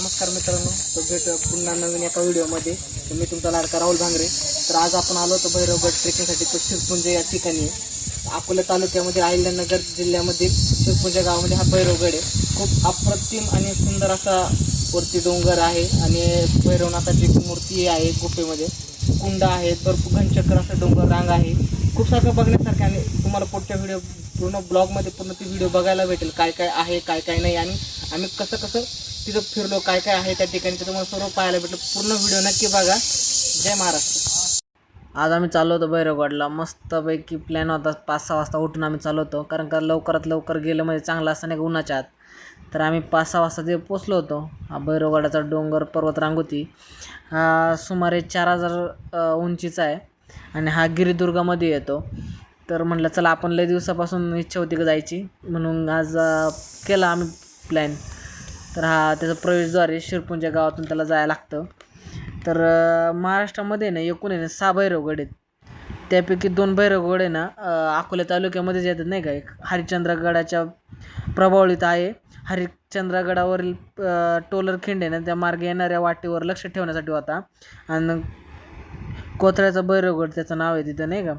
नमस्कार मित्रांनो, तो भेटूया पुन्हा नवीन एका व्हिडिओमध्ये. तर मी तुमचा लाडका राहुल भांगरे. तर आज आपण आलो होतो भैरवगड ट्रेकिंगसाठी. तो शिरपुंज या ठिकाणी आहे. अकोला तालुक्यामध्ये अहिल्यानगर जिल्ह्यामध्ये शिरपुंज गावामध्ये हा भैरवगड आहे. खूप अप्रतिम आणि सुंदर असा वरती डोंगर आहे आणि भैरवनाथाची मूर्ती आहे. गुफेमध्ये कुंड आहे, भरपूर घनचक्कर असं डोंगर रांग आहे. खूप सारखं बघण्यासारखं आणि तुम्हाला पुढच्या पूर्ण ब्लॉगमध्ये पूर्ण ती व्हिडिओ बघायला भेटेल. काय काय आहे, काय काय नाही आणि आम्ही कसं तिथं फिरलो, काय काय आहे त्या ठिकाणी, ते तुम्हाला सर्व पाहायला भेटलं. पूर्ण व्हिडिओ नक्की बघा. जय महाराष्ट्र. आज आम्ही चाललो होतो भैरवगडला. मस्तपैकी प्लॅन होता. 5-6 वाजता उठून आम्ही चाललो होतो, कारण का लवकरात लवकर गेलं म्हणजे चांगलं असतं नाही का उन्हाच्या आत. तर आम्ही 5-6 वाजता ते पोचलो होतो. हा भैरवगडाचा डोंगर पर्वत रांग होती. हा सुमारे 4000 उंचीचा आहे आणि हा गिरिदुर्गामध्ये येतो. तर म्हटलं चला, आपण लय दिवसापासून इच्छा होती का जायची, म्हणून आज केला आम्ही प्लॅन. तर हा त्याचं प्रवेशद्वार आहे. शिरपुंज गावातून त्याला जायला लागतं. तर महाराष्ट्रामध्ये ना एकूण आहे ना 6 भैरवगड आहेत. त्यापैकी 2 भैरवगड आहे ना अकोला तालुक्यामध्येच येतात नाही का. एक हरिश्चंद्रगडाच्या प्रभावळीत आहे. हरिश्चंद्रगडावरील टोलरखिंड आहे ना, त्या मार्गे येणाऱ्या वाटेवर लक्ष ठेवण्यासाठी होता. आणि कोथळ्याचा भैरवगड त्याचं नाव आहे तिथं नाही का.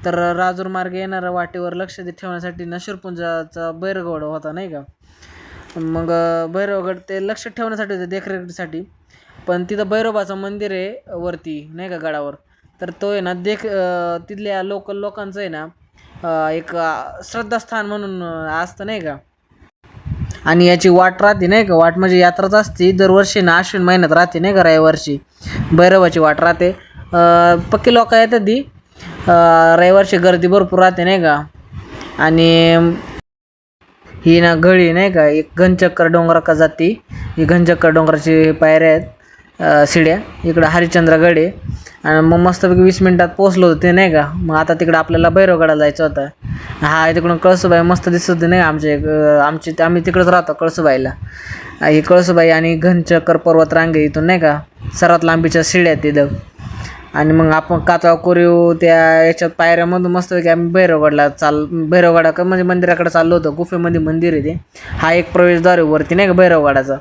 तर राजूर मार्गे येणाऱ्या वाटेवर लक्ष ठेवण्यासाठी ना शिरपुंजाचा भैरवगड होता नाही का. मग भैरवगड ते लक्ष ठेवण्यासाठी होते, देखरेखीसाठी. पण तिथं भैरवाचं मंदिर आहे वरती नाही का गडावर. तर तो आहे ना तिथल्या लोकांचं आहे ना एक श्रद्धास्थान म्हणून असतं नाही का. आणि याची वाट राहते नाही का. वाट म्हणजे यात्राच असते दरवर्षी ना, आश्विन महिन्यात राहते नाही का. रविवारची भैरवाची वाट राहते. पक्की लोक येतात ती. रविवारची गर्दी भरपूर राहते नाही का. आणि ही ना गळी नाही का, एक घनचक्कर डोंगराका जाती. ही घनचक्कर डोंगराची पायऱ्या आहेत, शिड्या. इकडं हरिश्चंद्रगड आहे. आणि मग मस्तपैकी 20 मिनिटात पोचलो होतो ते नाही का. मग आता तिकडं आपल्याला भैरवगडाला जायचं होतं. हा तिकडून कळसूबाई मस्त दिसत होती नाही का. आम्ही तिकडंच राहतो कळसूबाईला. ही कळसूबाई आणि घनचक्कर पर्वत रांगे इथून नाही का सर्वात लांबीच्या शिड्या आहेत तिथं. आणि मग आपण कातळा कोरीव त्या याच्यात पायऱ्यामधून मस्तपैकी आम्ही भैरवगडा म्हणजे मंदिराकडे चाललो होतो. गुफेमध्ये मंदिर आहे ते. हा एक प्रवेशद्वार आहे वरती नाही का भैरवगडाचा.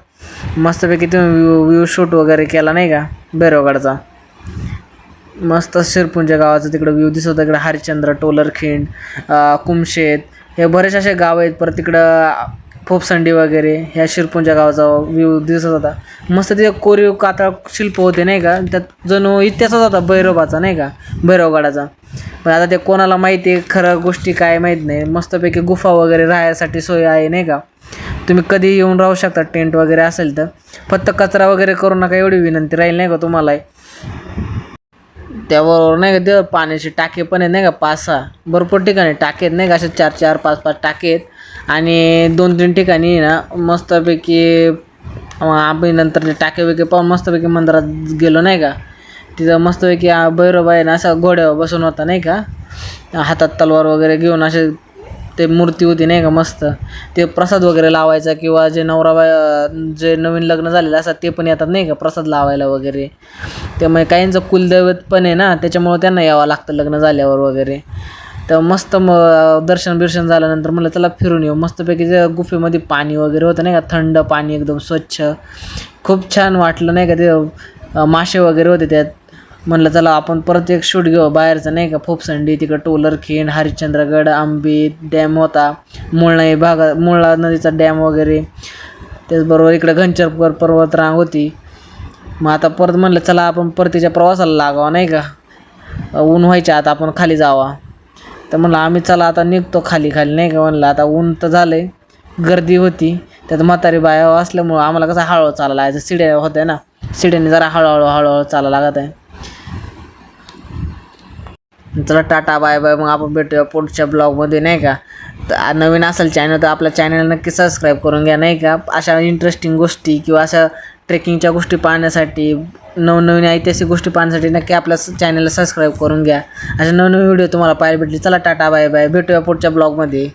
मस्तपैकी तुम्ही व्ह्यू शूट वगैरे केला नाही का भैरवगडाचा. मस्त शिरपुंज गावाचं तिकडं व्ह्यू दिसत होता. इकडं हरिश्चंद्र, टोलरखिंड, कुमशेत हे बरेच असे गाव आहेत. परत तिकडं फोपसंडी वगैरे ह्या शिरपुंज गावाचा व्ह्यू दिसत होता. मस्त तिथे कोरीव कातळ शिल्प होते नाही का. त्यात जणू इतिहासच होता भैरवाचा नाही का, भैरवगडाचा. पण आता ते कोणाला माहिती आहे खरं गोष्टी काय माहीत नाही. मस्तपैकी गुफा वगैरे राहण्यासाठी सोय आहे नाही का. तुम्ही कधी येऊन राहू शकता, टेंट वगैरे असेल तर. फक्त कचरा वगैरे करू नका एवढी विनंती राहील नाही का तुम्हाला. त्याबरोबर नाही का ते पाण्याची टाके पण आहेत नाही का. 5-6 भरपूर ठिकाणी टाके आहेत नाही का. असे 4-4, 5-5 टाके आहेत. आणि 2-3 ठिकाणी ना मस्तपैकी आम्ही नंतर ते टाके वगैरे पाहून मस्तपैकी मंदिरात गेलो नाही का. तिथं मस्तपैकी भैरवबाई ना असा घोड्यावर बसून होता नाही का. हातात तलवार वगैरे घेऊन असे ते मूर्ती होती नाही का मस्त. ते प्रसाद वगैरे लावायचा किंवा जे जे नवीन लग्न झालेलं असतात ते पण येतात नाही का प्रसाद लावायला वगैरे. त्यामुळे काहींचं कुलदैवत पण आहे ना, त्याच्यामुळं त्यांना यावं लागतं लग्न झाल्यावर वगैरे. तर मस्त दर्शन झाल्यानंतर म्हटलं चला फिरून येऊ. मस्तपैकी जे गुफेमध्ये पाणी वगैरे होतं नाही का, थंड पाणी एकदम स्वच्छ. खूप छान वाटलं नाही का. ते मासे वगैरे होते त्यात. म्हटलं चला आपण परत एक शूट घेऊ बाहेरचं नाही का. फोपसंडी, तिकडं टोलरखिंड, हरिश्चंद्रगड, आंबीत डॅम होता. मुळा नदीचा डॅम वगैरे. त्याचबरोबर इकडं घनचक्कर पर्वत रांग होती. मग आता परत म्हटलं चला आपण परतीच्या प्रवासाला लागावा नाही का. ऊन व्हायच्या आता आपण खाली जावा. तर म्हणलं आम्ही चला आता निघतो खाली नाही का. म्हणलं आता ऊन तर झालं आहे, गर्दी होती. त्यात म्हातारी बाया असल्यामुळं आम्हाला कसं हळूहळू चालायला लागायचं. शिड्या होत्या ना, शिड्याने जरा हळूहळू चालायला लागत आहे. चला टाटा बाय बाय. मग आपण भेटूया पुढच्या ब्लॉगमध्ये नाही का. तर नवीन असेल चॅनल तर आपल्या चॅनल नक्की सबस्क्राईब करून घ्या नाही का. अशा इंटरेस्टिंग गोष्टी किंवा अशा ट्रेकिंगच्या गोष्टी पाहण्यासाठी, नवनवीन ऐतिहासिक गोष्टी पाहण्यासाठी नक्की आपल्या चॅनलला सबस्क्राईब करून घ्या. अशा नवनवीन व्हिडिओ तुम्हाला पाहायला भेटली. चला टाटा बाय बाय. भेटूया पुढच्या ब्लॉगमध्ये.